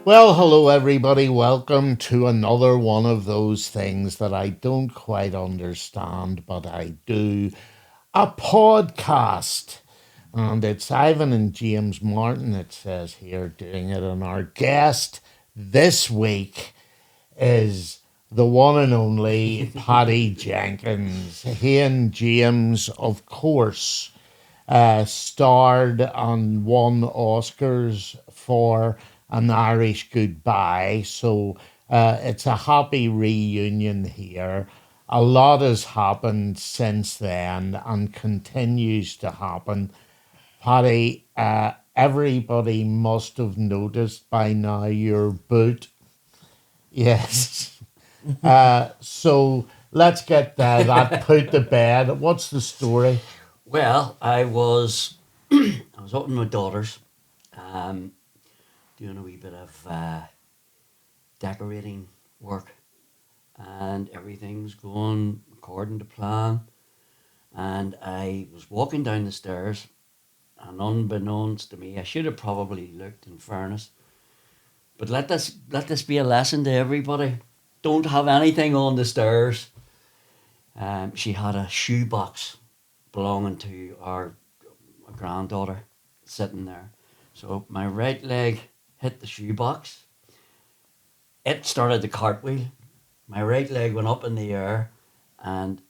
Well, hello everybody. Welcome to another one of those things that I don't quite understand, but I do. A podcast. And it's Ivan and James Martin, it says here, doing it. And our guest this week is the one and only Paddy Jenkins. He and James, of course, starred and won Oscars for An Irish Goodbye. So it's a happy reunion here. A lot has happened since then and continues to happen. Paddy, everybody must have noticed by now your boot. Yes. So let's get that put to bed. What's the story? Well, I was I was up with my daughters, um, doing a wee bit of decorating work, and everything's going according to plan. And I was walking down the stairs, and unbeknownst to me, I should have probably looked. In fairness, but let this be a lesson to everybody. Don't have anything on the stairs. She had a shoebox belonging to our granddaughter sitting there. So my right leg hit the shoebox. It started the cartwheel. My right leg went up in the air, and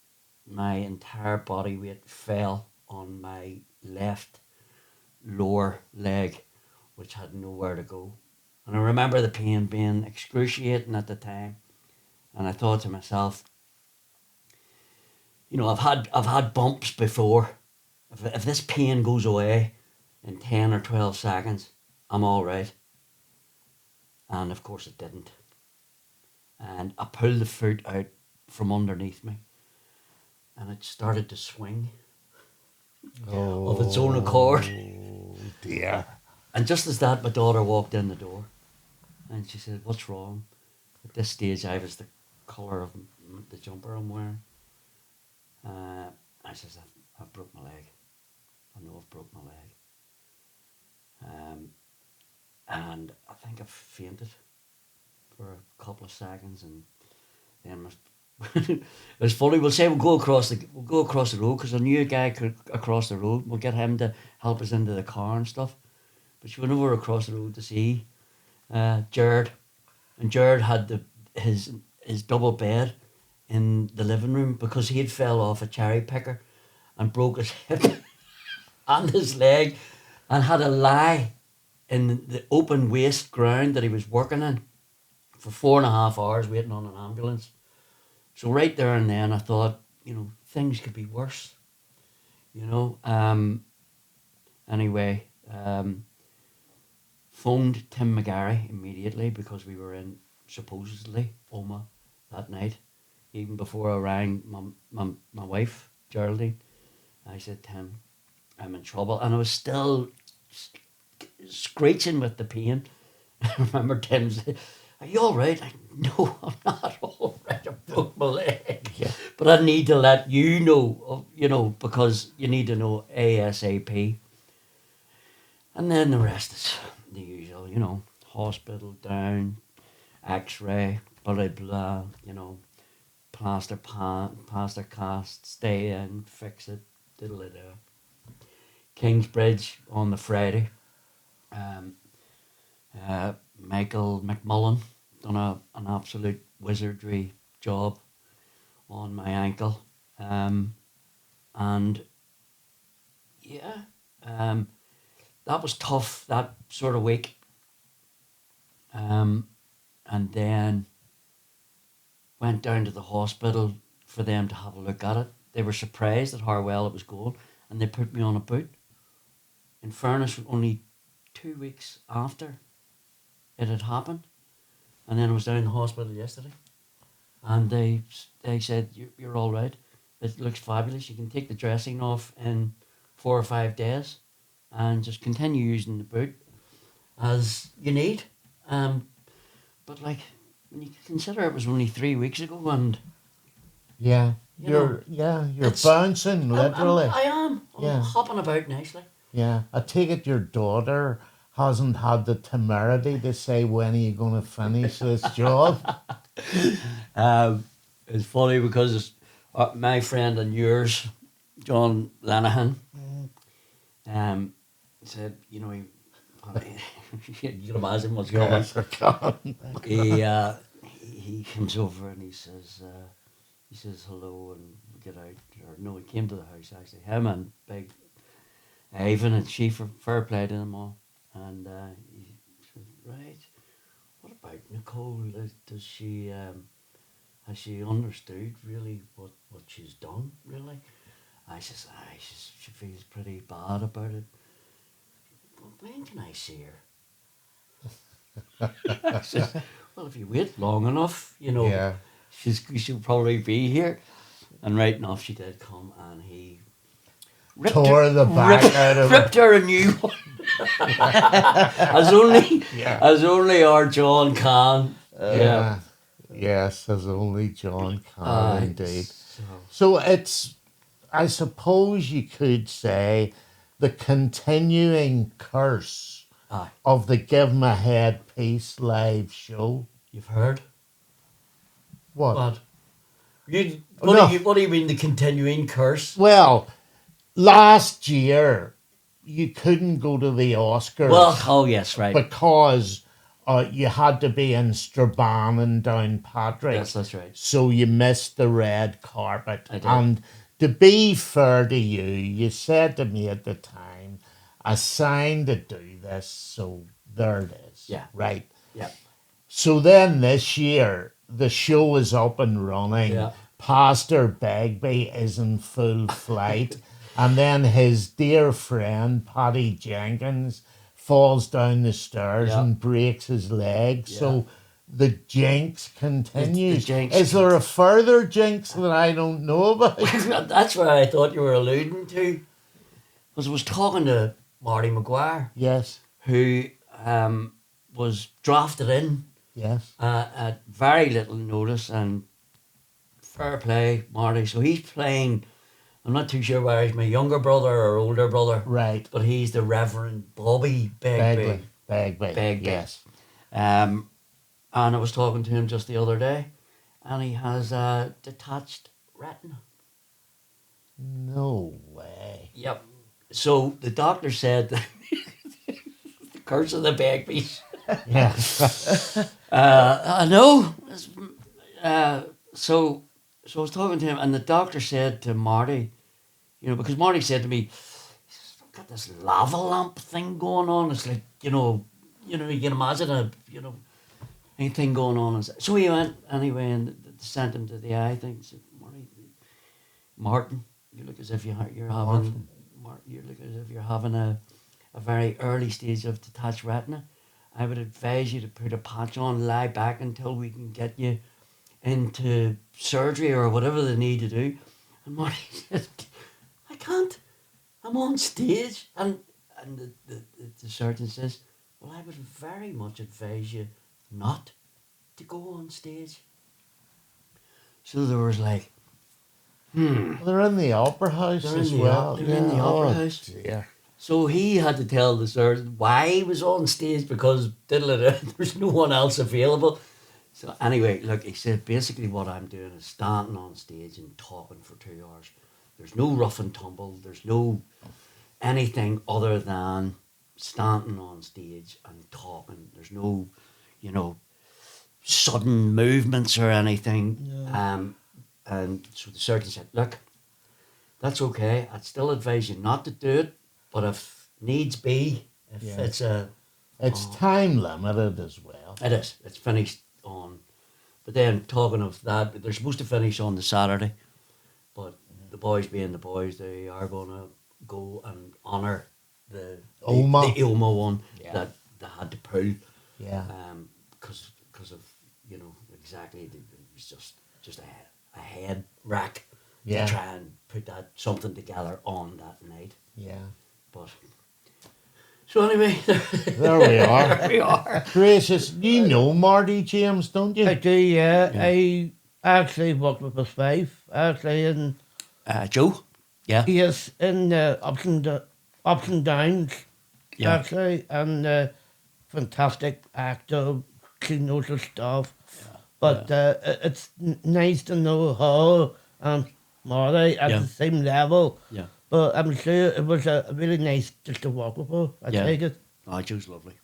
my entire body weight fell on my left lower leg, which had nowhere to go. And I remember the pain being excruciating at the time. And I thought to myself, I've had bumps before. If this pain goes away in 10 or 12 seconds, I'm all right. And of course it didn't. And I pulled the foot out from underneath me, and it started to swing of its own accord. Oh dear. And just as that, my daughter walked in the door, and she said, "What's wrong?" At this stage, I was the colour of the jumper I'm wearing. I says, I've broke my leg. I know I've broke my leg. And I think I fainted for a couple of seconds, and then it was funny. We'll go across the road, because I knew a guy could across the road. We'll get him to help us into the car and stuff. But she went over across the road to see Jared, and Jared had his double bed in the living room, because he had fell off a cherry picker and broke his hip and his leg, and had a lie in the open waste ground that he was working in for 4.5 hours waiting on an ambulance. So right there and then I thought, things could be worse. You know. Anyway, phoned Tim McGarry immediately, because we were in supposedly Oma that night. Even before I rang my wife, Geraldine, I said, "Tim, I'm in trouble." And I was still screeching with the pain. I remember Tim saying, "Are you all right?" "No, I'm not all right. I broke my leg." Yeah. But I need to let you know, because you need to know ASAP. And then the rest is the usual, hospital down, X-ray, blah blah, plaster cast, stay in, fix it, diddle it out. Kingsbridge on the Friday. Um, Michael McMullen done an absolute wizardry job on my ankle. And yeah, that was tough, that sort of week. And then went down to the hospital for them to have a look at it. They were surprised at how well it was going, and they put me on a boot. In fairness, only 2 weeks after it had happened. And then I was down in the hospital yesterday, and they said, you're all right. It looks fabulous. You can take the dressing off in 4 or 5 days, and just continue using the boot as you need. But like, when you consider it was only 3 weeks ago, and Yeah. you know, You're it's bouncing I'm literally. I am I'm Yeah. hopping about nicely. Yeah. I take it your daughter hasn't had the temerity to say, when are you going to finish this job? It's funny because my friend and yours, John Lanahan, said, you know, you can imagine what's coming. Yes, I can. He comes over and he says hello and we get out. Or no, he came to the house actually. Him and Big Ivan and she fair play to them all. And he said, right, what about Nicole? Does she has she understood really what she's done really? I says, she feels pretty bad about it. Well, when can I see her? I says, well, if you wait long enough, you know, Yeah. she'll probably be here. And right enough, she did come, and he Tore the back out of ripped her a new one. Yeah. as only our John can. Yeah. Yes, as only John can, indeed. So, So it's, I suppose you could say, the continuing curse aye, of the Give 'em a Headpiece live show. you've heard What? what? You No. what do you mean the continuing curse? Well, last year you couldn't go to the Oscars Well, oh yes, right. because you had to be in Strabane and Downpatrick. Yes, that's right. So you missed the red carpet. I did. And to be fair to you, you said to me at the time, I signed to do this, so there it is. Yeah. Right. Yeah. So then this year, the show is up and running. Yeah. Pastor Begbie is in full flight. And then his dear friend, Paddy Jenkins, falls down the stairs Yeah. and breaks his leg. Yeah. So the jinx continues. The jinx. Is there a further jinx that I don't know about? That's what I thought you were alluding to. Because I was talking to Marty McGuire, Yes, who was drafted in yes. at very little notice, and fair play, Marty. So he's playing, I'm not too sure whether he's my younger brother or older brother, Right. but he's the Reverend Bobby Begbie. Begbie. Yes. And I was talking to him just the other day, and he has a detached retina. No way. Yep. So the doctor said that the curse of the Begbies. Yes. I know. So I was talking to him, and the doctor said to Marty, you know, because Marty said to me, "I've got this lava lamp thing going on. It's like, you can imagine anything going on." So he went anyway and sent him to the eye thing. He said, Martin, you look as if you're having a very early stage of detached retina. I would advise you to put a patch on, lie back until we can get you into surgery or whatever they need to do. And Marty said, I can't. I'm on stage. And the surgeon says, well, I would very much advise you not to go on stage. So there was like, They're in the opera house They're in as the well. op- they're in the opera house. Dear. So he had to tell the surgeon why he was on stage because there's no one else available. So anyway, look, he said basically what I'm doing is standing on stage and talking for 2 hours. There's no rough and tumble. There's no anything other than standing on stage and talking. There's no, sudden movements or anything. Yeah. And so the surgeon said, look, that's okay. I'd still advise you not to do it. But if needs be, Yeah. it's time limited as well. it is. It's finished on. But then talking of that, they're supposed to finish on the Saturday. But the boys being the boys, they are going to go and honour the Oma. the Oma one that they had to pull. Yeah. Because of exactly it was just a head rack Yeah. to try and put something together on that night. Yeah. But so anyway, There we are. there we are. Gracious, you know Marty James, don't you? I do, yeah. I actually worked with his wife, actually, and Joe, yeah, he is in the ups and downs Yeah. actually, and fantastic actor. She knows her stuff. But it's nice to know her and Marty at Yeah. the same level. Yeah. But I'm sure it was really nice just to walk with her. I Yeah. take it. Oh, Joe's lovely.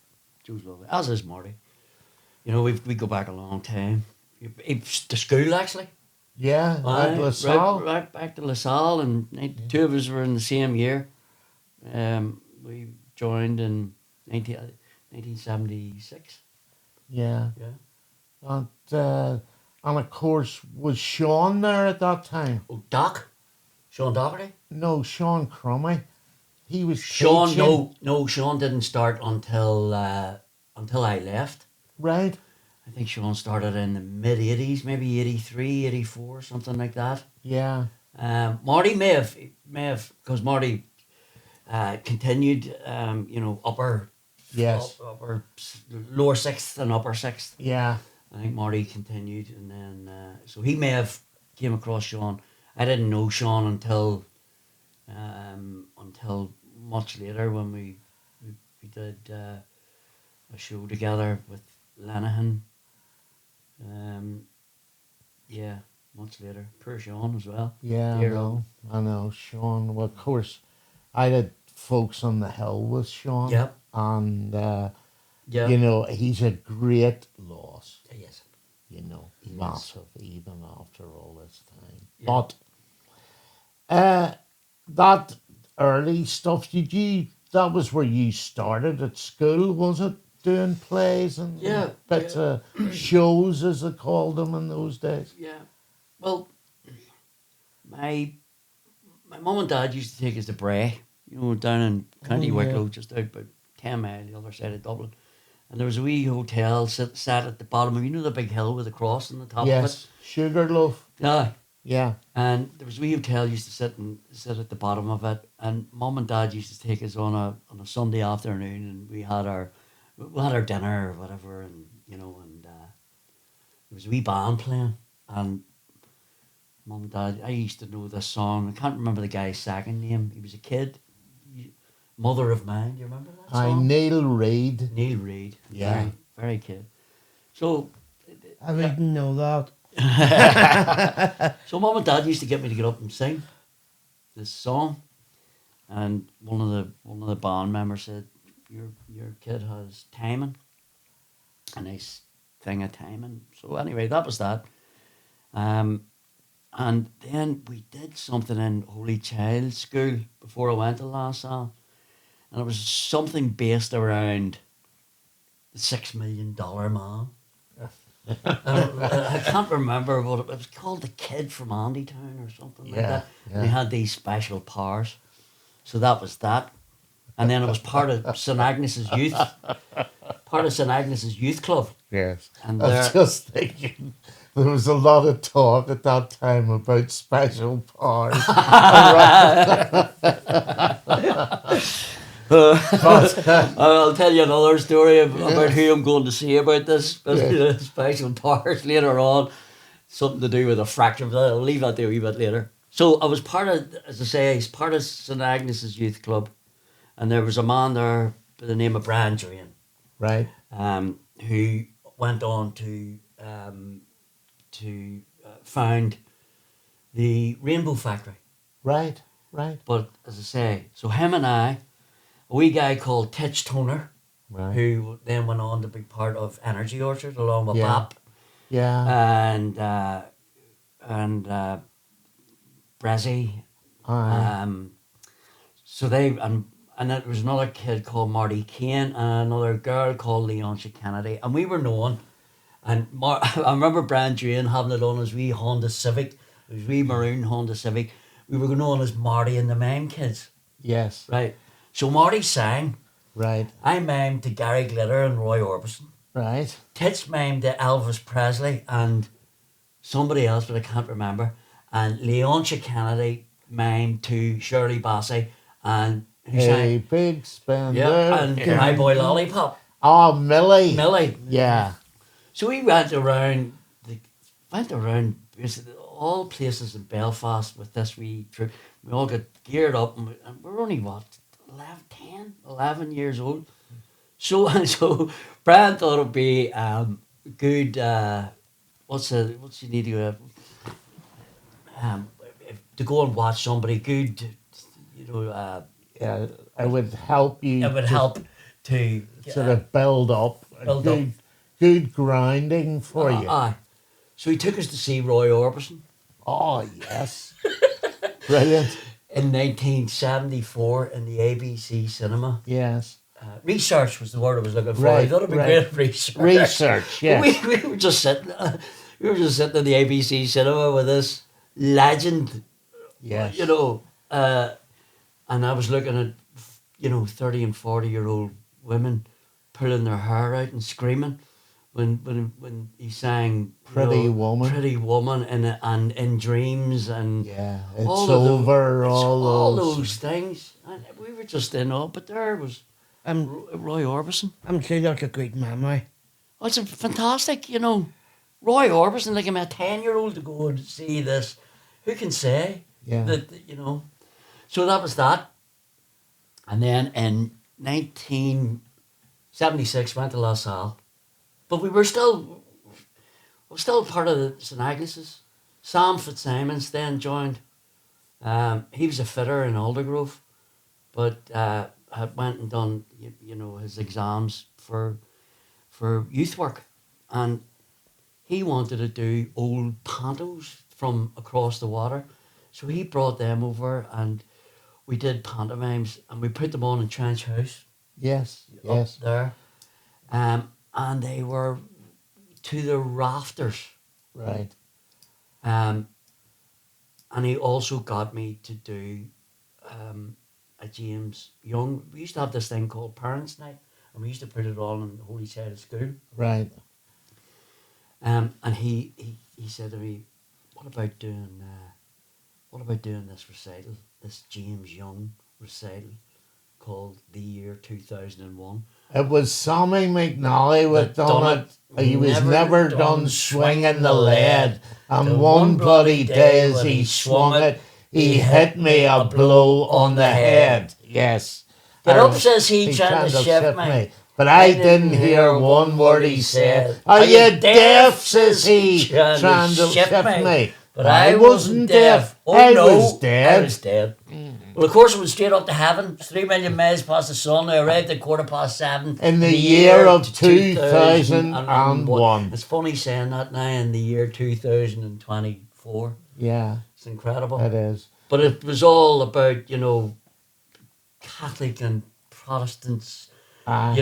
Joe's lovely. As is Marty. You know, we go back a long time. To school, actually. Yeah, at Aye, LaSalle. right back to LaSalle, and two of us were in the same year. We joined in 1976. Yeah. Yeah. And of course, was Sean there at that time? Oh, Sean Doherty? No, Sean Crummy. He was Sean, teaching. no, Sean didn't start until I left. Right. I think Sean started in the mid 80s, maybe 83, 84, something like that. Yeah. Marty may have, because Marty continued, upper, Yes. lower sixth and upper sixth. Yeah. I think Marty continued, and then so he may have came across Sean. I didn't know Sean until much later when we did a show together with Lenihan. Yeah, much later. Poor Sean as well. Yeah, Dear old. I know. Sean. Well, of course, I did Folks on the Hill with Sean. Yep. And, Yeah. you know, he's a great loss. Yes. You know, He is. massive, even after all this time. Yeah. But that early stuff, that was where you started at school, was it? Doing plays and Yeah, bits of shows, as they called them in those days. Yeah. Well, my mum and dad used to take us to Bray, down in County Wicklow, just out about 10 miles the other side of Dublin. And there was a wee hotel sat at the bottom of, the big hill with a cross on the top of it? Yes, Sugarloaf. Yeah. Yeah. And there was a wee hotel used to sit at the bottom of it, and mum and dad used to take us on a Sunday afternoon, and we had our dinner or whatever, and there was a wee band playing, and mum and dad, I used to know this song. I can't remember the guy's second name. He was a kid, Mother of Mine. Do you remember that song? Neil Reid. Neil Reid. Yeah. Very, very kid. So I didn't know that. So mum and dad used to get me to get up and sing this song, and one of the band members said, "Your kid has timing, a nice thing of timing." So anyway, that was that. And then we did something in Holy Child School before I went to LaSalle, and it was something based around the $6 Million Man. I can't remember what it was called. The Kid from Andytown or something like that. Yeah. And he had these special powers. So that was that. And then it was part of St Agnes's youth club. Yes. And I was just thinking, there was a lot of talk at that time about special powers. I'll tell you another story about who I'm going to see about this special powers later on. Something to do with a fracture, but I'll leave that there a wee bit later. So I was part of, as I say, he's part of St Agnes's youth club, and there was a man there by the name of Brian Drain, Right. who went on to found the Rainbow Factory. Right. But as I say, so him and I, a wee guy called Titch Toner, Right. who then went on to be part of Energy Orchard along with Yeah. BAP Yeah. and Brezzy. Aye. So they and there was another kid called Marty Kane and another girl called Leontia Kennedy, and we were known. And I remember Brian Drain having it on his wee Honda Civic, his wee maroon Honda Civic. We were known as Marty and the Mime Kids, Yes. right? So Marty sang. Right. I mimed to Gary Glitter and Roy Orbison. Right. Tits mimed to Elvis Presley and somebody else, but I can't remember. And Leontia Kennedy mimed to Shirley Bassey and who Hey, sang? big spender. And My Boy Lollipop. Oh, Millie. Millie. Yeah. So we went around basically all places in Belfast with this wee trip. We all got geared up, and we were only 11, 11 years old. So so Brian thought it'd be good. What's you need to um, to go and watch somebody good. You know, Yeah, it would help you it would to help to sort of build up a build up. good grounding for you. Aye. So he took us to see Roy Orbison Oh, yes. Brilliant. in 1974 in the ABC cinema. Yes. Research was the word I was looking for. I Right, thought it'd be right. great research. Research, yes. We were just sitting. We were just sitting in the ABC cinema with this legend. Yes. You know, and I was looking at 30 and 40-year-old women pulling their hair out and screaming when he sang Pretty Woman. Pretty Woman and in Dreams and Yeah. It's all of them. over, It's all those. those things. And we were just in awe, but there was I'm Roy Orbison. I'm sure that's a great memory. Oh, it's a fantastic, Roy Orbison, like I'm a 10-year-old to go and see this. Who can say Yeah. that, So that was that. And then in 1976, went to La Salle. But we were still part of the St. Agnes's. Sam Fitzsimons then joined. He was a fitter in Aldergrove, but had went and done his exams for youth work, and he wanted to do old pantos from across the water, so he brought them over and we did pantomimes and we put them on in Trench House Yes. up Yes. there, and they were to the rafters. Right. And he also got me to do a James Young. We used to have this thing called Parents' Night, and we used to put it on in the Holy Side of School. Right. And he said to me, "What about doing this recital, this James Young recital called The Year 2001?" It was Sammy McNally with That done done it. He was never done done swinging the lead. And The one bloody day as he swung it, he hit me a blow on the head. Yes. Get And up, says he, trying to shift me. But I didn't hear one word he said. Are you deaf, says he, trying to shift me. But I wasn't deaf. Oh, I no, was dead. I was dead. Well, of course, it went straight up to heaven. 3 million miles past the sun. I arrived at 7:15. In the year of 2001. It's funny saying that now in the year 2024. Yeah, It's incredible. it is. But it was all about, Catholic and Protestants, Aye.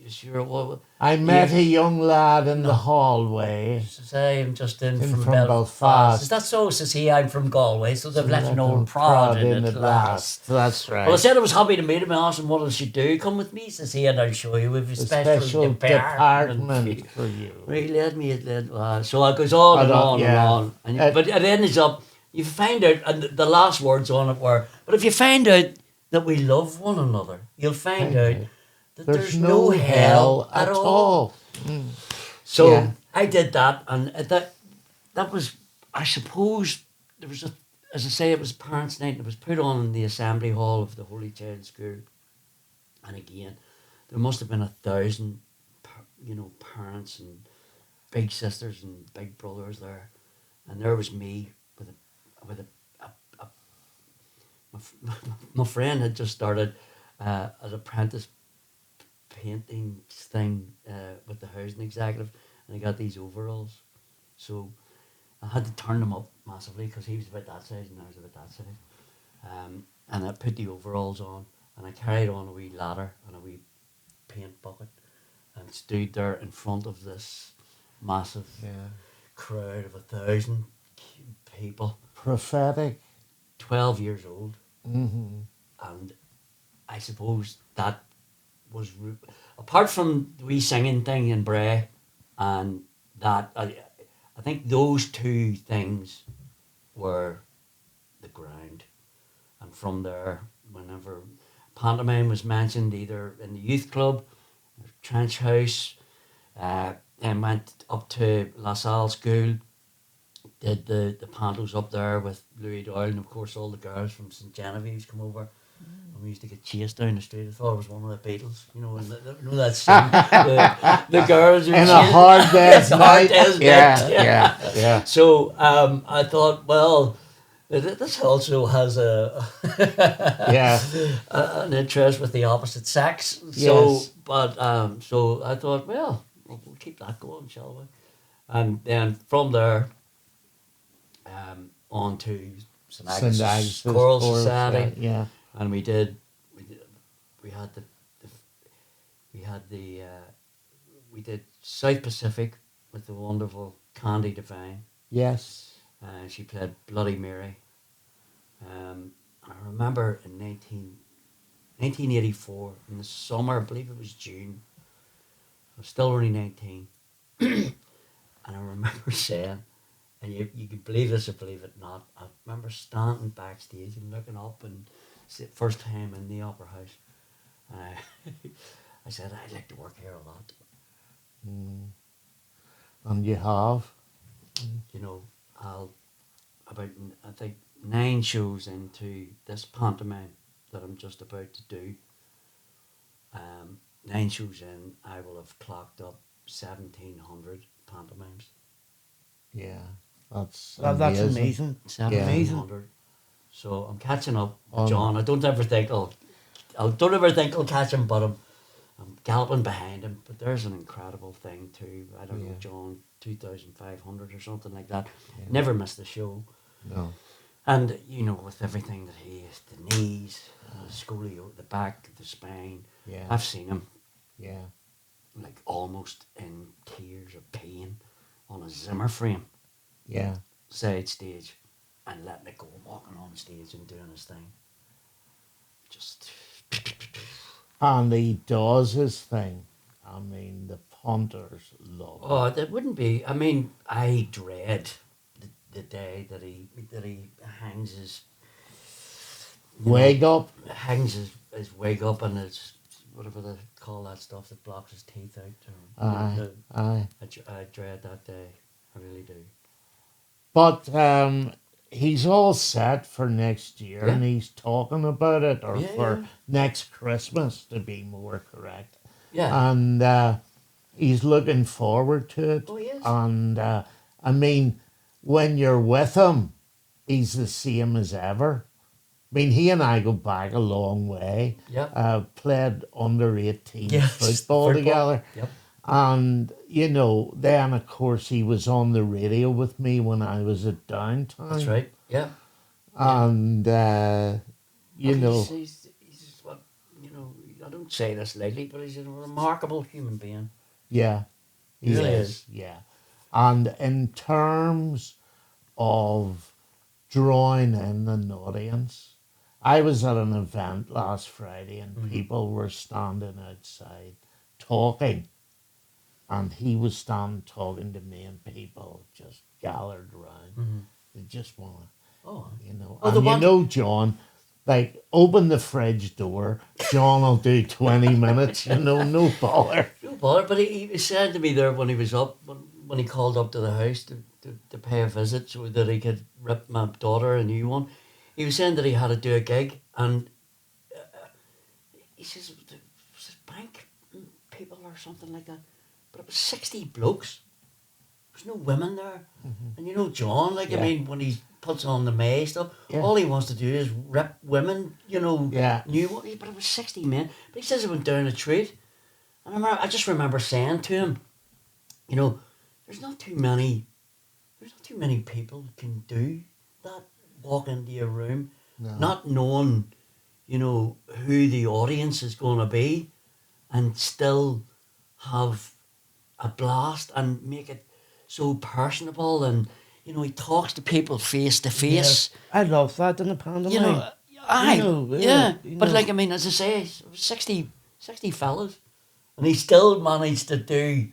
sure, well, I met a young lad in the hallway. say I'm just in In from from Belfast. Belfast. Is that so? Says he, I'm from Galway, so they've let an old prod in at last. That's right. Well, I said I was happy to meet him. I asked him what I should do. Come with me, says he, and I'll show you. We've a a special, department for you. Well, he led me. So it goes on and on yeah. and on. And, but it ends up, you find out, and the last words on it were, but if you find out that we love one another, you'll find out that there's no hell at all. So Yeah. I did that, and that was, I suppose, there was as I say, it was Parents' Night, and it was put on in the Assembly Hall of the Holy Child School. And again, there must have been 1,000, parents and big sisters and big brothers there, and there was me with my friend had just started an apprentice painting thing with the housing executive, and I got these overalls, so I had to turn them up massively because he was about that size and I was about that size, and I put the overalls on and I carried on a wee ladder and a wee paint bucket and stood there in front of this massive crowd of 1,000 people, Prophetic. 12 years old. Mm-hmm. And I suppose that was apart from the wee singing thing in Bray, and that I think those two things were the ground. And from there, whenever pantomime was mentioned, either in the youth club, Trench House, then went up to La Salle School, did the pantos up there with Louis Doyle, and of course all the girls from St Genevieve's come over. And we used to get chased down the street. I thought it was one of the Beatles, you know, and you know that scene, the girls are In a chasing- hard day's It's a hard night. day's Yeah, night. yeah. So I thought, well, this also has Yeah. an interest with the opposite sex. So, Yes. but so I thought, well, we'll keep that going, shall we? And then from there, on to St. St. Agnes Agnes Choral Choral Society, Society, yeah. and we had we did South Pacific with the wonderful Candy Devine. Yes. She played Bloody Mary. I remember in 1984, in the summer, I believe it was June, I was still only 19. And I remember saying, and you can believe this or believe it not, I remember standing backstage and looking up, and first time in the Opera House. And I said, I'd like to work here a lot. And you have? You know, I think 9 shows into this pantomime that I'm just about to do. 9 shows in, I will have clocked up 1,700 pantomimes. Yeah. That's That's amazing. 1,700. So I'm catching up, Oh. John. I don't ever think I'll catch him, but I'm galloping behind him. But there's an incredible thing too. I don't know, Yeah. John, 2,500 or something like that. Yeah. Never missed the show. No. And, you know, with everything that he is, the knees, the scolio, the back, the spine, Yeah. I've seen him, Yeah. like, almost in tears of pain on a Zimmer frame, Yeah. side stage, and letting it go, walking on stage and doing his thing. Just... And he does his thing. I mean, the punters love it. Oh, that wouldn't be... I mean, I dread the day that he hangs his... Wake up. Hangs his wig up and his... Whatever they call that stuff that blocks his teeth out. Aye. Aye. I dread that day. I really do. But he's all set for next year, Yeah. and he's talking about it, or Yeah, for yeah. next Christmas, to be more correct. Yeah. And he's looking forward to it. Oh, he is. And I mean, when you're with him, he's the same as ever. I mean, he and I go back a long way. Yep. Played under 18 Yes, football together. Yep. And, you know, then, of course, he was on the radio with me when I was at Downtown. That's right. Yeah. And, you But know, he's what, you know, I don't say this lightly, but he's a remarkable human being. yeah, He really is. Yeah. And in terms of drawing in an audience, I was at an event last Friday and Mhm. people were standing outside talking. And he was standing talking to me, and people just gathered around. Mm-hmm. They just want to, Oh. you know. Oh, And the you one- know, John, like, open the fridge door. John will do 20 minutes, you know, no bother. No bother, but he said to me there when he was up, when he called up to the house to pay a visit so that he could rip my daughter a new one. He was saying that he had to do a gig, and he says, was it bank people or something like that? But it was 60 blokes. There's no women there. Mhm. And you know, John, like, Yeah. I mean, when he puts on the May stuff, Yeah. all he wants to do is rip women, you know, Yeah. new ones. But it was 60 men. But he says it went down a treat. And I just remember saying to him, you know, there's not too many people who can do that, walk into a room, No. not knowing, you know, who the audience is going to be, and still have a blast and make it so personable. And, you know, he talks to people face to face. I love that in the pantomime. You know, aye, know, yeah. you But know. like, I mean, as I say, it was 60 fellas, and he still managed to do,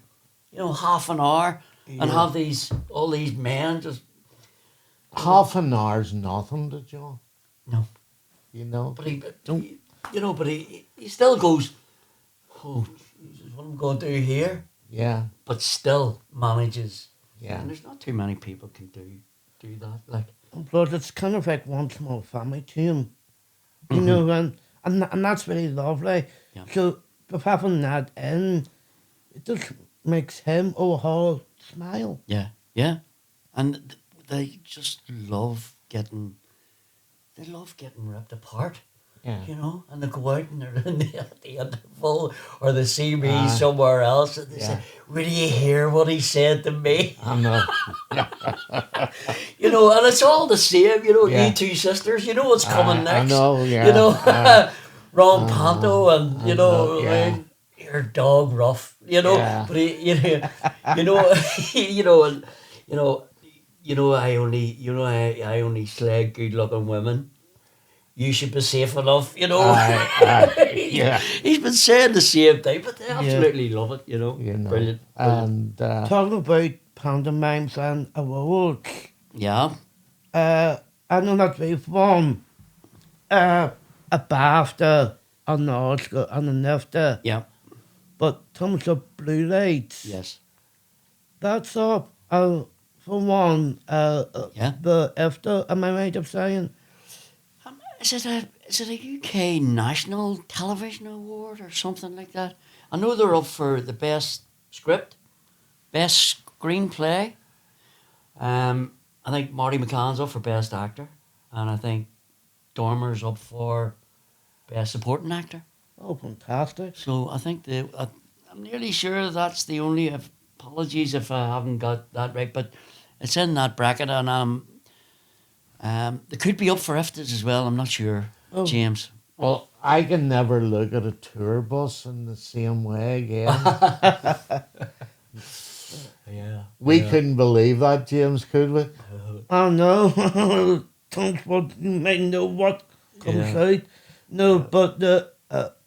you know, half an hour and Yeah. have all these men just, Half an hour's nothing to John, no. you know. But he, Don't- you know, but he still goes, oh, Jesus, what am I going to do here? Yeah, But still manages. yeah. And there's not too many people can do that. Like, But it's kind of like one small family to him. You know, and and that's really lovely. Yeah. So with having that in, it just makes him O'Hall smile. Yeah, yeah, and they just love getting. They love getting ripped apart. Yeah. You know, and they go out and they're in at the interval, or they see me Aye. somewhere else, and they Yeah. say, "Will you hear what he said to me?" I know. You know, and it's all the same. You know, Yeah. you two sisters. You know what's coming I next. know, yeah. You know, Ron Panto and I you know, know, yeah. your dog Ruff. You know, Yeah. but he, you know, you know, and you know, I only slay good-looking women. You should be safe enough, you know. Aye, yeah. He's been saying the same thing, but they Yeah. absolutely love it, you know. You know. Brilliant. And Talking about pantomimes and awards, Yeah. I know that we've won a BAFTA, an Oscar, and an EFTA, Yeah. but terms of Blue Lights, Yes. that's up for one, Yeah. the EFTA, am I right of saying? Is it a UK National Television Award or something like that? I know they're up for the best script, best screenplay. I think Marty McCann's up for best actor, and I think Dormer's up for best supporting actor. Oh, fantastic. So I think I'm nearly sure that's the only. Apologies if I haven't got that right, but it's in that bracket, and they could be up for IFTAs as well. I'm not sure, Oh. James. well, I can never look at a tour bus in the same way again. Yeah. We couldn't believe that, James, could we? Oh no, don't what you might know what comes Yeah. out. No, but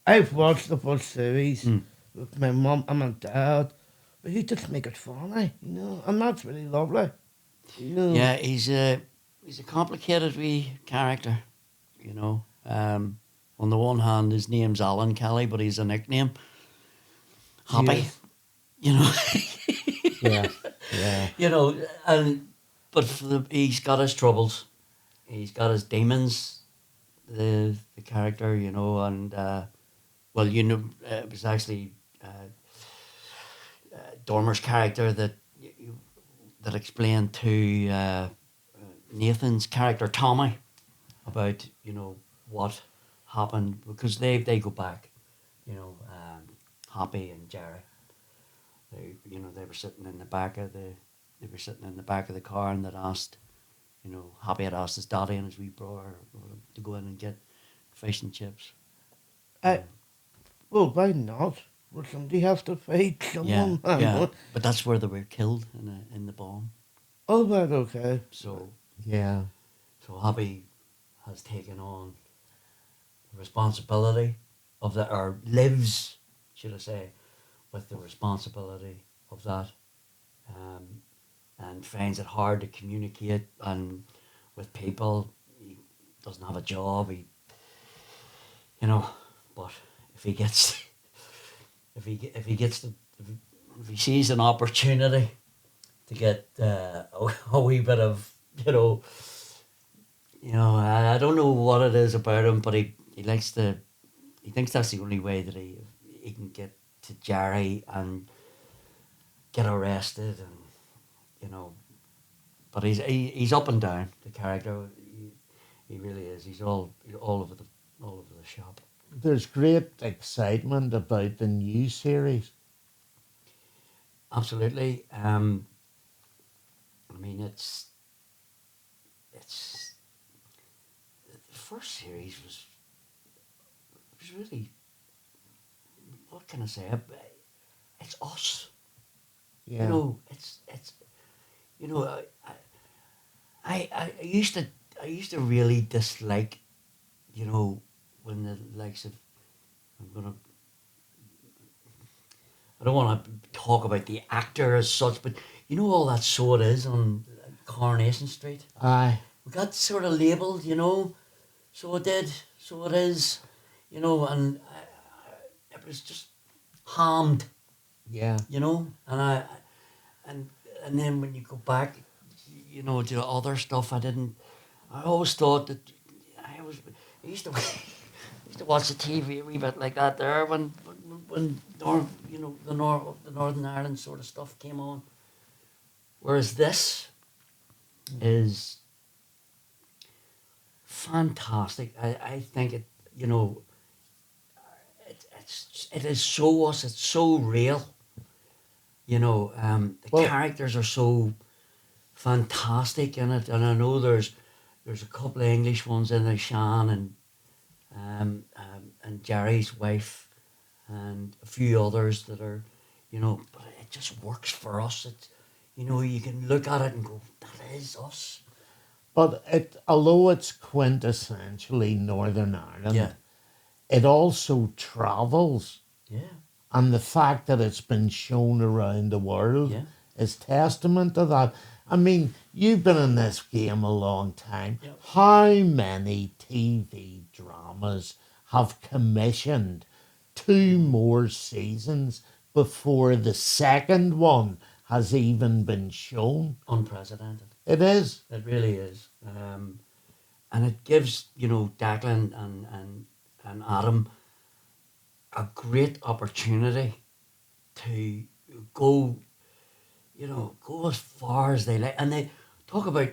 I've watched the first series Mm. with my mum and my dad. But he just make it funny, and that's really lovely. Yeah, he's a complicated wee character, you know. On the one hand, his name's Alan Kelly, but he's a nickname. Happy, Yes. you know. Yeah, yeah. You know, he's got his troubles. He's got his demons. The character, you know, and well, you know, it was actually Dormer's character that that explained to Nathan's character Tommy about what happened, because they go back, Happy and Jerry. They were sitting in the back of the car, and that asked, Happy had asked his daddy and his wee brother to go in and get fish and chips. Well, why not? Would somebody have to fight someone? Yeah. But that's where they were killed in the bomb. Oh, right, okay. So Yeah. Happy has taken on the responsibility of that, or lives, should I say, with the responsibility of that, and finds it hard to communicate and with people. He doesn't have a job. But if he gets, if he sees an opportunity to get a wee bit of, I don't know what it is about him, but he likes to, he thinks that's the only way that he can get to Jerry and get arrested, and but he's up and down, the character. He really is. He's all over the shop. There's great excitement about the new series. Absolutely. I mean, it's the first series was really, what can I say? It's us. Yeah. It's I used to really dislike, when the likes of, I don't want to talk about the actor as such, but all that So It Is on Coronation Street. Aye. We got sort of labelled, so it did, so it is, and it was just harmed, Yeah. and then when you go back, to other stuff, I always thought that I used to used to watch the TV a wee bit like that there when the Northern Ireland sort of stuff came on. Whereas this is fantastic. I think it, you know, it is so us. It's so real. You know, the Well, characters are so fantastic in it, and I know there's a couple of English ones in there, Shan and Jerry's wife, and a few others that are, you know, but it just works for us. It's, you know, you can look at it and go, that is us. but although it's quintessentially Northern Ireland, Yeah, it also travels. yeah, And the fact that it's been shown around the world yeah. is testament to that. I mean, you've been in this game a long time. Yep. How many TV dramas have commissioned two more seasons before the second one has even been shown? Unprecedented. It is. It really is. And it gives, you know, Declan and Adam a great opportunity to go, you know, go as far as they like. And they talk about,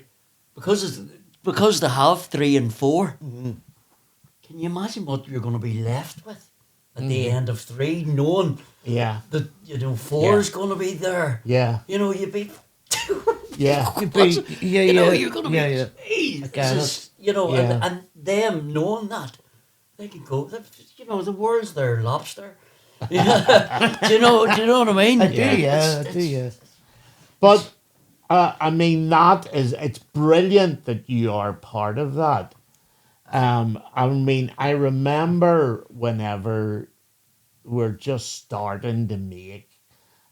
because they have 3 and 4, can you imagine what you're going to be left with at the end of 3, knowing Yeah. that, you know, 4 is going to be there? Yeah. You know, you'd be... Yeah. You'd be, yeah, you know, yeah, you're going to yeah, be, yeah. "Hey, I this get is," you know, Yeah. and them knowing that, they can go, you know, the world's their lobster. Yeah. Do you know what I mean? I do, yeah, I It's- do, yeah. But I mean, it's brilliant that you are part of that. I mean, I remember whenever we're just starting to make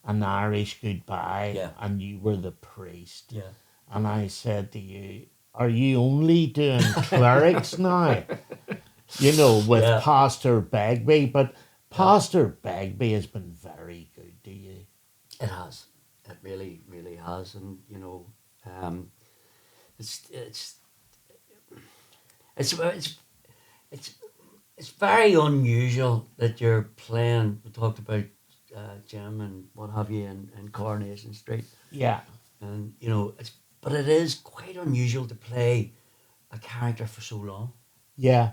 an Irish goodbye, Yeah. and you were the priest, Yeah. and I said to you, "Are you only doing clerics now?" You know, with Yeah. Pastor Begbie, but Pastor Begbie has been very good to you. It has. It really, really has. And, you know, it's it's it's it's it's it's very unusual that you're playing. We talked about Jim and what have you in Coronation Street, Yeah, and you know, but it is quite unusual to play a character for so long. yeah.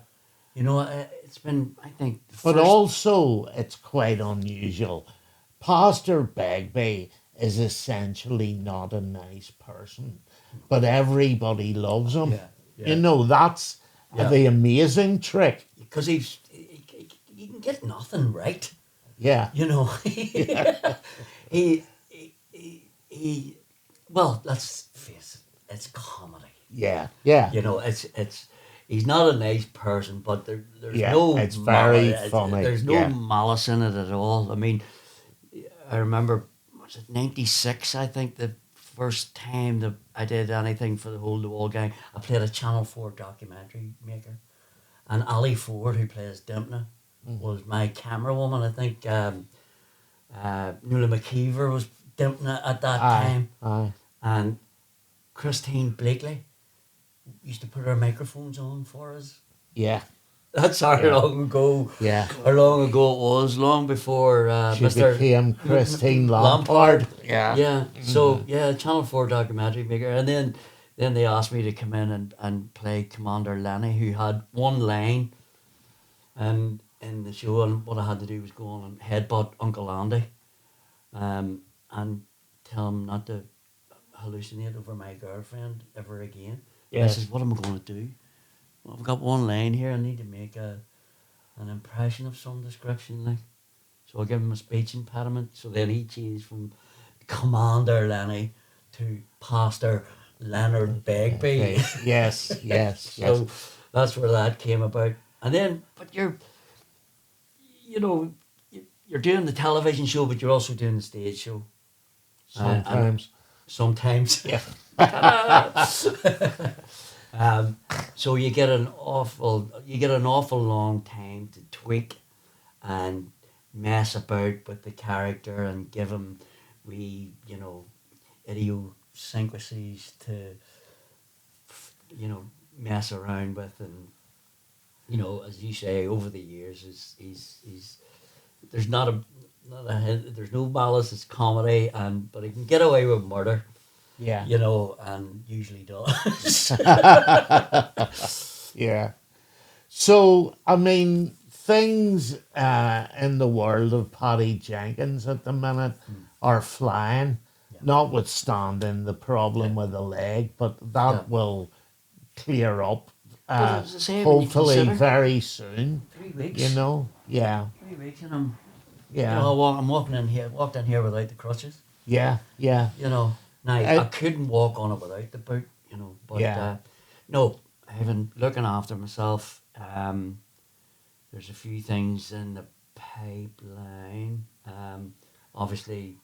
You know, it's been, I think, the But first, also, it's quite unusual. Pastor Begbie is essentially not a nice person, but everybody loves him. Yeah, yeah. You know, that's Yeah. the amazing trick. because he can get nothing right. Yeah, You know, he, well, let's face it, it's comedy. yeah, yeah. You know, it's he's not a nice person, but there's Yeah, no it's very malice, funny, there's no yeah. malice in it at all. I mean, I remember, was it 96, I think, the first time that I did anything for the Hold the Wall gang. I played a Channel 4 documentary maker, and Ali Ford, who plays Dimpna, was my camera woman. I think Nuala McKeever was Dimpna at that time, Aye. and Christine Blakely used to put her microphones on for us. Yeah, That's how Yeah. long ago. yeah. How long ago it was? Long before She Mr. became Christine Lampard. Yeah. Yeah. So yeah, Channel 4 documentary maker, and then they asked me to come in and play Commander Lenny, who had one line, and in the show, and what I had to do was go on and headbutt Uncle Andy, and tell him not to hallucinate over my girlfriend ever again. Yes. This is what I'm going to do. Well, I've got one line here. I need to make an impression of some description, like. So I give him a speech impediment. So then he changed from Commander Lenny to Pastor Leonard Begbie. Okay. Yes, yes, yes. So that's where that came about. And then, but you know, you're doing the television show, but you're also doing the stage show. And Sometimes. sometimes. Yeah. So you get an awful long time to tweak and mess about with the character and give him idiosyncrasies to mess around with, and you know, as you say, over the years, he's there's there's no malice. It's comedy, but he can get away with murder, Yeah. you know, and usually does. Yeah. So, I mean, things in the world of Paddy Jenkins at the minute are flying, Yeah. notwithstanding the problem with the leg, but that Yeah. will clear up But as I say, when you hopefully consider very soon, 3 weeks, you know? Yeah, 3 weeks, and I'm, you yeah, know, I'm walked in here without the crutches. yeah, yeah, You know, now I couldn't walk on it without the boot. You know, but Yeah. no, I've been looking after myself. There's a few things in the pipeline. Obviously,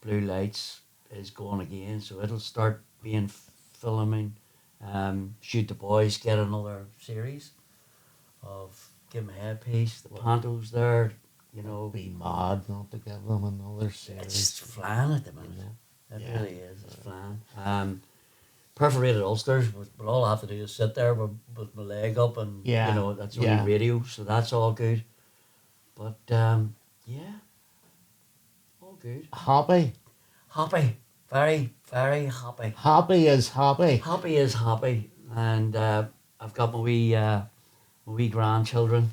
Blue Lights is going again, so it'll start being filming. Shoot the Boys get another series of Give 'em a Headpiece. The Pantos there, you know, be mad not to give them another it's series. flying at the minute. It Yeah. really is. It's flying. Perforated ulsters, but all I have to do is sit there with my leg up, and Yeah, you know that's only yeah. radio, so that's all good. But yeah, all good. Happy. Happy, very very happy. Happy is happy. Happy is happy, and I've got my wee grandchildren,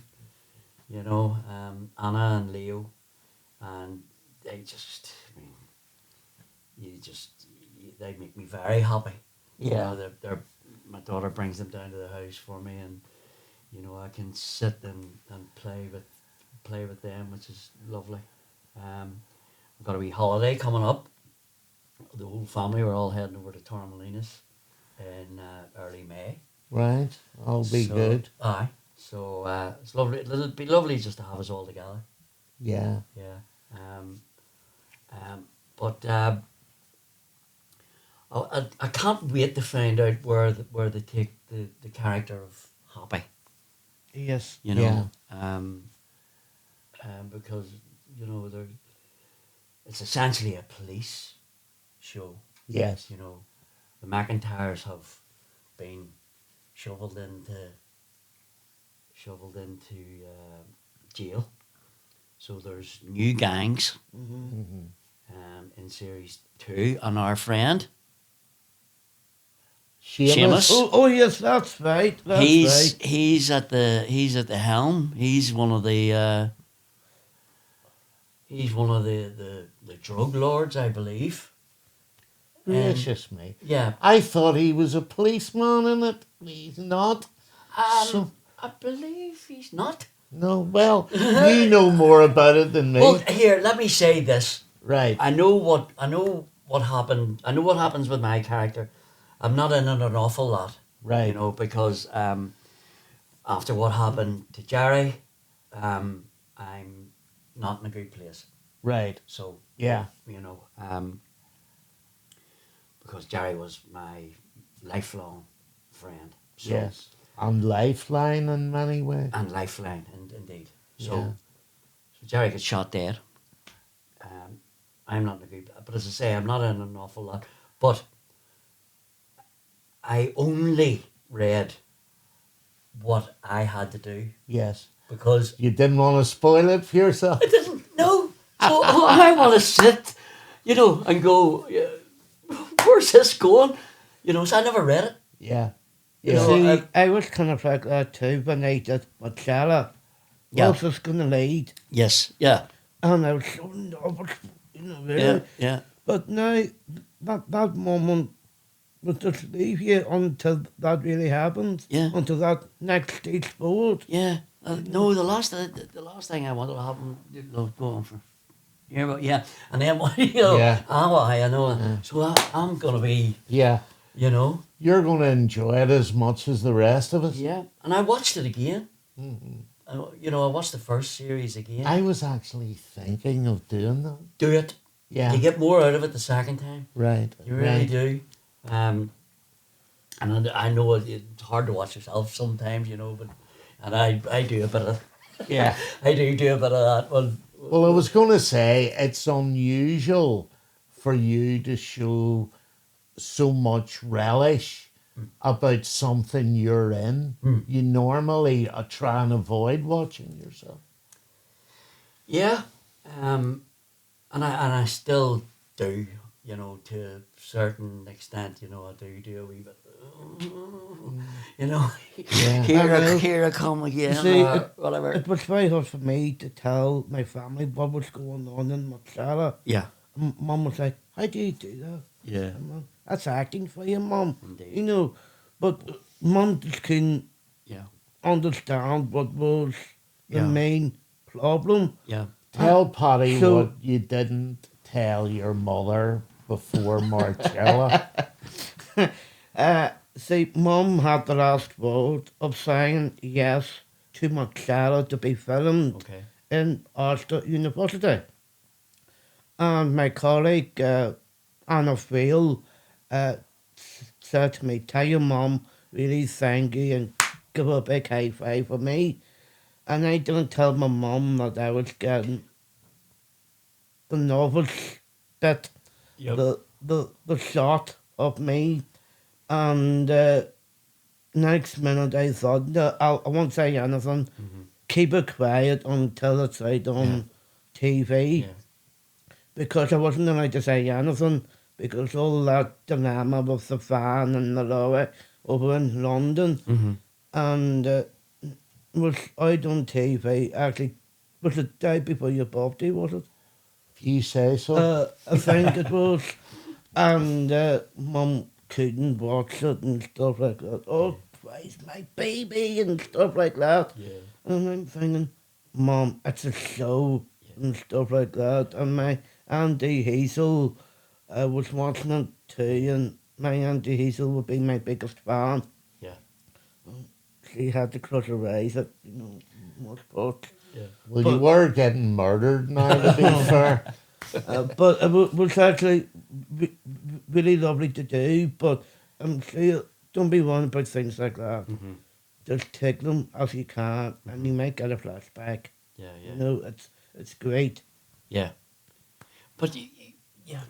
you know, Anna and Leo, and they just, I mean, they make me very happy. You Yeah. know, my daughter brings them down to the house for me, and you know I can sit and play with them, which is lovely. We've got a wee holiday coming up. The whole family are all heading over to Torremolinos in early May. Right. I'll be So, good. Aye. So it's lovely. It'll be lovely just to have us all together. Yeah. Yeah. But I can't wait to find out where they take the character of Happy. Yes. You know. Yeah. Because you know it's essentially a police show. Yes. You know, the McIntyres have been shoveled into jail. So there's new gangs Mm-hmm. in series 2, and our friend Seamus. Oh, yes, that's right. That's he's right. he's at the helm. He's one of the drug lords, I believe. Gracious me. Yeah. I thought he was a policeman in it. He's not. So, I believe he's not. no, well, you know more about it than me. Well, here, let me say this. Right. I know what happened. I know what happens with my character. I'm not in it an awful lot, Right. you know, because after what happened to Jerry, I'm not in a good place. Right. So Yeah. you know, because Jerry was my lifelong friend. So, Yes. And lifeline in many ways. and lifeline, indeed. So, Yeah. so Jerry got shot dead. I'm not in a good, but as I say, I'm not in an awful lot. But I only read what I had to do Yes. because You didn't want to spoil it for yourself. I didn't know. So I want to sit, you know, and go, yeah, where's this going? You know, so I never read it. Yeah. You Yeah. know, See, I was kind of like that too when I did Marcella. Yeah. Was just going to lead. Yes, yeah, And I was so nervous, you know, really. yeah, yeah. But now, that moment would just leave you until that really happens. Yeah. Until that next stage forward. Yeah, no, the last thing I wanted to happen, you know, go on for, yeah, but yeah, and then you know, Yeah. I know, so I'm gonna be, Yeah. you know, You're going to enjoy it as much as the rest of us. yeah, and I watched it again. Mhm. You know, I watched the first series again. I was actually thinking of doing that. Do it. Yeah. You get more out of it the second time. Right. You really right. do. And I know it's hard to watch yourself sometimes, you know, but and I do a bit of Yeah. I do a bit of that one. Well, I was going to say it's unusual for you to show so much relish about something you're in, Mm. you normally try and avoid watching yourself. Yeah, and I still do, you know, to a certain extent, you know, I do a wee bit, you know, Yeah. here I come You again, see, or whatever. it was very hard for me to tell my family what was going on in Mozzarella. Yeah, Mum was like, how do you do that? yeah, And Mum, that's acting for you, Mum. indeed. You know, but Mum just couldn't Yeah, understand what was the yeah, main problem. yeah. Tell Paddy So- what you didn't tell your mother before Marcella. See, Mum had the last word of saying yes to Mozzarella to be filmed Okay. in Ulster University. And my colleague, Anna Field, said to me, tell your mum, really thank you and give her a big high five for me. And I didn't tell my mum that I was getting the novice bit, Yep. the shot of me. And next minute I thought, no, I won't say anything. Mhm. Keep it quiet until it's out on TV. Yeah. Because I wasn't allowed to say anything because all that dilemma with the van and the lorry over in London Mhm. and was out on TV actually was the day before your birthday, was it? If you say so. I think it was. And Mum couldn't watch it and stuff like that. Oh, Christ, my baby and stuff like that. Yeah. And I'm thinking, Mum, it's a show and stuff like that. And my Auntie Hazel was watching it too, and my Auntie Hazel would be my biggest fan. Yeah. She had to close her eyes at, you know, most parts. Yeah. Well, you were getting murdered now, to be fair. But it was actually really lovely to do, but I'm sure, don't be worried about things like that. Mhm. Just take them as you can, and you might get a flashback. Yeah. Yeah. You know, it's great. Yeah. But yeah,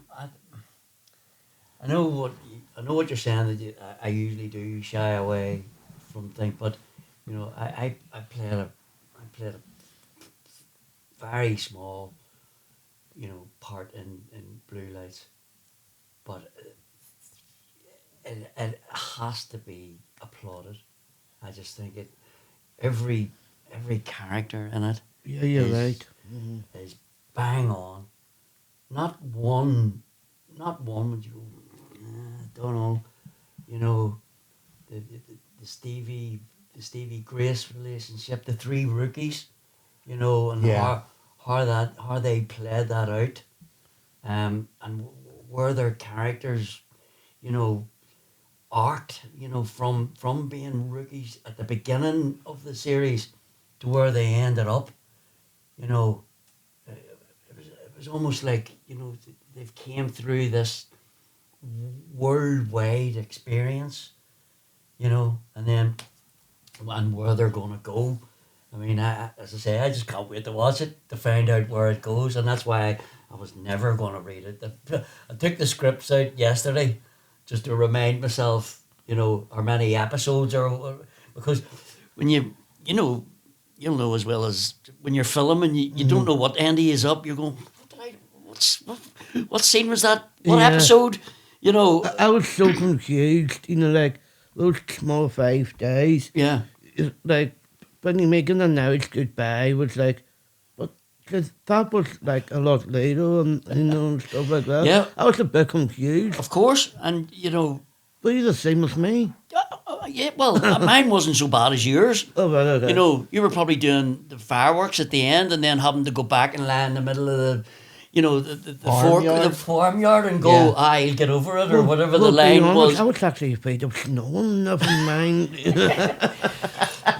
I know what you're saying, that I usually do shy away from things, but you know, I played a very small, you know, part in Blue Lights, but it has to be applauded. I just think every character in it Yeah, you're is- right. Mm-hmm. is bang on. Not one would you go, don't know, you know, the Stevie Grace relationship, the three rookies, you know, and Yeah. how they played that out, and where their characters, you know, arced, you know, from being rookies at the beginning of the series to where they ended up, you know. It was almost like, you know, they've came through this worldwide experience, you know, and then and where they're going to go. I mean, as I say, I just can't wait to watch it to find out where it goes, and that's why I was never going to read it. I took the scripts out yesterday just to remind myself, you know, how many episodes or because when you know, you'll know as well as when you're filming, you don't know what Andy is up. You're going, what scene was that? What Yeah. episode? You know, I was so confused, you know, like those small 5 days. yeah, It's like when you're making a marriage goodbye was like, but 'cause that was like a lot later and you know and stuff like that. Yeah. I was a bit confused. of course, and you know, But you're the same as me. yeah. Well, mine wasn't so bad as yours. Oh, right, okay. You know, you were probably doing the fireworks at the end, and then having to go back and lie in the middle of the, you know, the Farmyard. farmyard and go, Yeah. I'll get over it, or whatever the Well, to be line honest, was. I was actually afraid of snowing, never mind.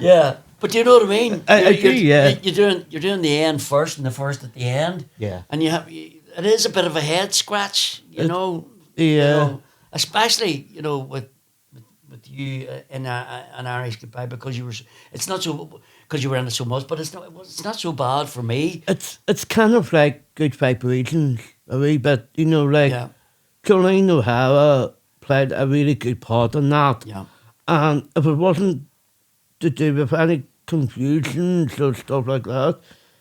Yeah, but you know what I mean. I do, yeah. You're doing the end first and the first at the end. Yeah. And it is a bit of a head scratch, you know. Yeah. You know, especially, you know, with you in an Irish Goodbye, because it's not so, because you were in it so much, but it's not so bad for me. It's kind of like Good Vibrations, a wee bit, you know, like Yeah. Jolene O'Hara played a really good part in that. Yeah. And if it wasn't to do with any confusions or stuff like that,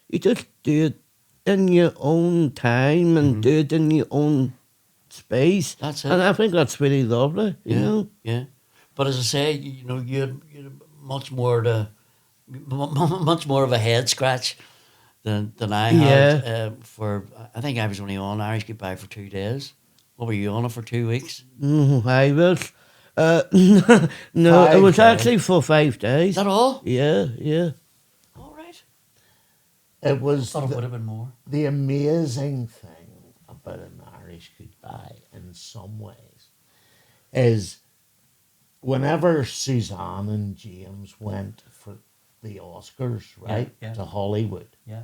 you just do it in your own time and do it in your own space. That's it. And I think that's really lovely, you know? Yeah. But as I say, you know, you had much more much more of a head scratch than I had. For I think I was only on Irish Goodbye for 2 days. What were you on it for 2 weeks? I was. No, it 5 was days. actually for 5 Is days. that all? Yeah. All right. It was Thought it would have been more. the amazing thing about an Irish Goodbye in some ways is whenever Suzanne and James went for the Oscars, right, yeah. to Hollywood, Yeah.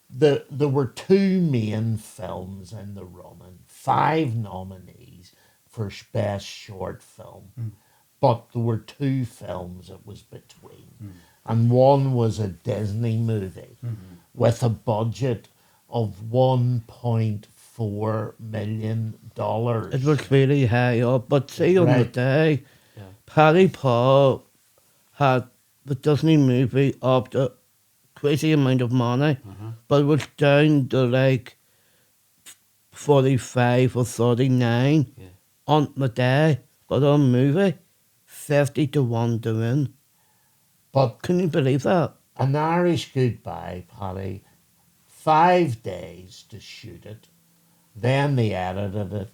there were 2 main films in the running, 5 nominees for Best Short Film, but there were 2 films it was between, and one was a Disney movie with a budget of $1.4 million. It was really high up. But see, on the Right. day, Yeah. Paddy Paul had the Disney movie up to crazy amount of money, but it was down to like 45 or 39 Yeah. on the day. But on movie, 50 to 1 to win. But Can you believe that? An Irish Goodbye, Paddy, 5 days to shoot it, then they edited it,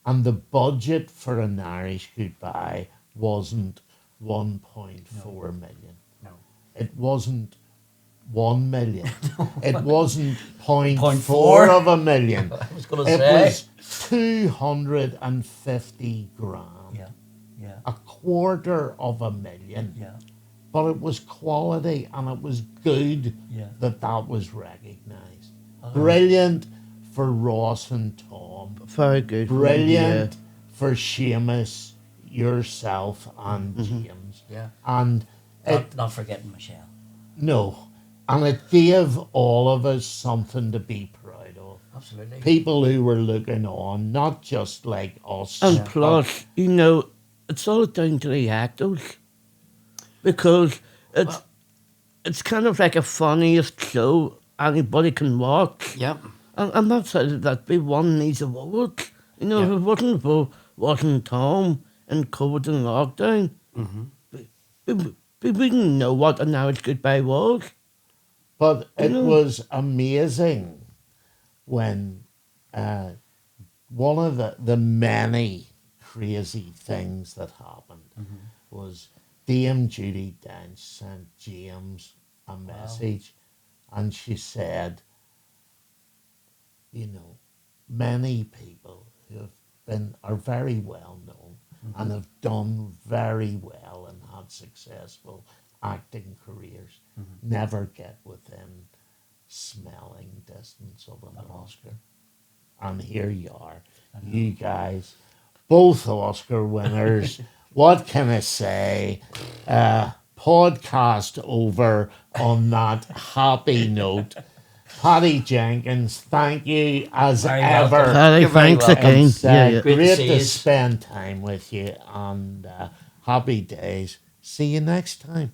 and the budget for An Irish Goodbye wasn't 1.4 million. No. It wasn't 1 million. It wasn't 0.4 0.4 of a million. I was going to It say. was 250 grand. Yeah. Yeah. A quarter of a million. Yeah. But it was quality and it was good Yeah. that was recognised. Brilliant for Ross and Tom. Very good. Brilliant for Seamus, yourself, and James. Yeah. And it, Not forgetting Michelle. no, and it gave all of us something to be proud of. Absolutely. People who were looking on, not just like us. And but- plus, you know, it's all down to the actors. Because it's kind of like a funniest show anybody can watch. Yeah. And that's how that we won these awards. You know, Yeah. if it wasn't for wasn't Tom and COVID and lockdown, we wouldn't know what An Irish Goodbye was. But it know. was amazing when one of the many crazy things that happened was Dame Judi Dench sent James a message and she said, you know, many people who are very well known and have done very well and had successful acting careers never get within smelling distance of an Oscar. And here you are, you guys, both Oscar winners. What can I say? Podcast over on that happy note. Paddy Jenkins, thank you as Very ever. welcome. Paddy, You're very thanks welcome. again. It's Yeah. Great to great see to yous. spend time with you and happy days. See you next time.